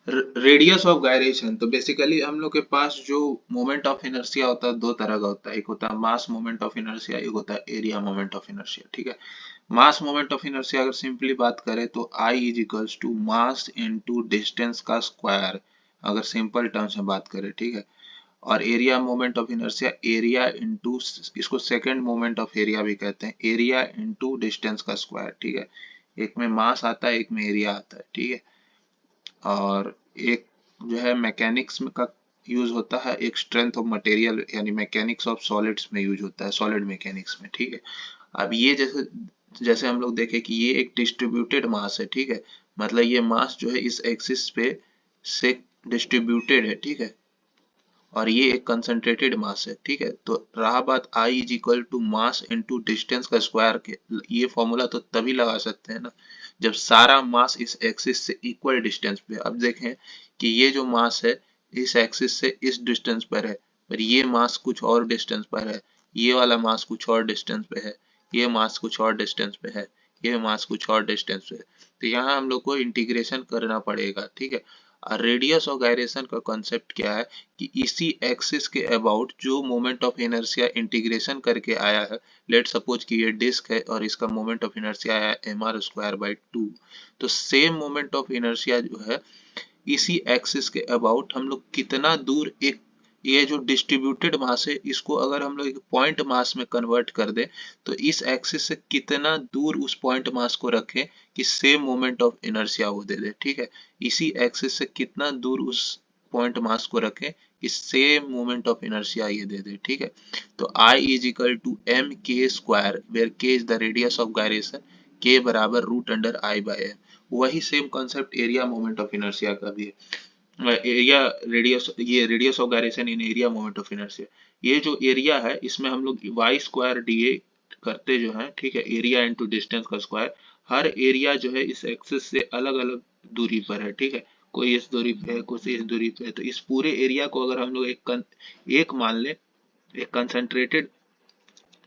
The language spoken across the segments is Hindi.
रेडियस ऑफ गायरेशन, तो बेसिकली हम लोग के पास जो मोमेंट ऑफ इनर्शिया होता है दो तरह का होता है। एक होता है मास मोमेंट ऑफ इनर्शिया, एक होता है एरिया मोमेंट ऑफ इनर्शिया। ठीक है, मास मोमेंट ऑफ इनर्शिया अगर सिंपली बात करें तो I is equals to mass into distance का स्क्वायर, अगर सिंपल टर्म्स में बात करें। ठीक है, और area moment of inertia area into, इसको सेकंड मोमेंट ऑफ एरिया भी कहते हैं, एरिया इनटू डिस्टेंस का स्क्वायर। ठीक है, एक में मास आता है, एक में एरिया आता है। ठीक है, और एक जो है मैकेनिक्स में का यूज होता है, एक स्ट्रेंथ ऑफ मटेरियल यानी मैकेनिक्स ऑफ सॉलिड्स में यूज होता है, सॉलिड मैकेनिक्स में। ठीक है, अब ये जैसे जैसे हम लोग देखें कि ये एक डिस्ट्रीब्यूटेड मास है। ठीक है, मतलब ये मास जो है इस एक्सिस पे से डिस्ट्रीब्यूटेड है। ठीक है, और ये एक कंसंट्रेटेड मास है। ठीक है, तो रहा बात I is equal to mass into distance का स्क्वायर के, ये फॉर्मूला तो तभी लगा सकते हैं ना जब सारा मास इस एक्सिस से इक्वल डिस्टेंस पे। अब देखें कि ये जो मास है इस एक्सिस से इस डिस्टेंस पर है, पर ये मास कुछ और डिस्टेंस पर है, ये वाला मास कुछ और डिस्टेंस पे है, ये मास कुछ और डिस्टेंस पे है, ये मास कुछ और डिस्टेंस पे है। तो यहाँ हम लोग को इंटीग्रेशन करना पड़ेगा। ठीक है, और रेडियस ऑफ गायरेशन का कॉन्सेप्ट क्या है कि इसी एक्सिस के अबाउट जो मोमेंट ऑफ इनर्शिया इंटीग्रेशन करके आया है, लेट सपोज कि ये डिस्क है और इसका मोमेंट ऑफ इनर्शिया आया mr²/2, तो सेम मोमेंट ऑफ इनर्शिया जो है इसी एक्सिस के अबाउट हम लोग कितना दूर एक, ये जो डिस्ट्रीब्यूटेड मास है इसको अगर हम लोग एक पॉइंट मास में कन्वर्ट कर दें तो इस एक्सिस से कितना दूर उस पॉइंट मास को रखें कि सेम मोमेंट ऑफ इनर्शिया वो दे दे। ठीक है, इसी एक्सिस से कितना दूर उस पॉइंट मास को रखें कि सेम मोमेंट ऑफ इनर्शिया ये दे दे। ठीक है, तो I is equal to M K square where K is the radius of gyration, K बराबर root under I by M. वही same concept area moment of inertia का भी है। एरिया रेडियस, ये radius of gyration in area moment of inertia, ये जो एरिया है इसमें हम लोग वाई स्क्वायर डी ए करते जो है। ठीक है, एरिया इंटू डिस्टेंस का स्क्वायर, हर एरिया जो है इस एक्सिस से अलग अलग दूरी पर है। ठीक है, कोई इस दूरी पे है, कोई इस दूरी पे है, तो इस पूरे एरिया को अगर हम लोग एक मान लें, एक कंसंट्रेटेड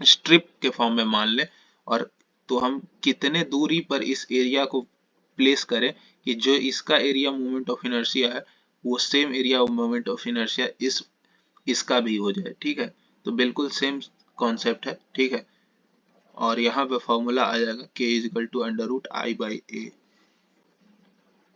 स्ट्रिप के फॉर्म में मान लें, और तो हम कितने दूरी पर इस एरिया को प्लेस करें कि जो इसका एरिया मोमेंट ऑफ इनर्शिया है वो same area of moment of inertia इसका भी हो जाए। ठीक है, तो बिल्कुल सेम कॉन्सेप्ट है। ठीक है, और यहाँ पे फॉर्मूला आ जाएगा k is equal to under root I by A.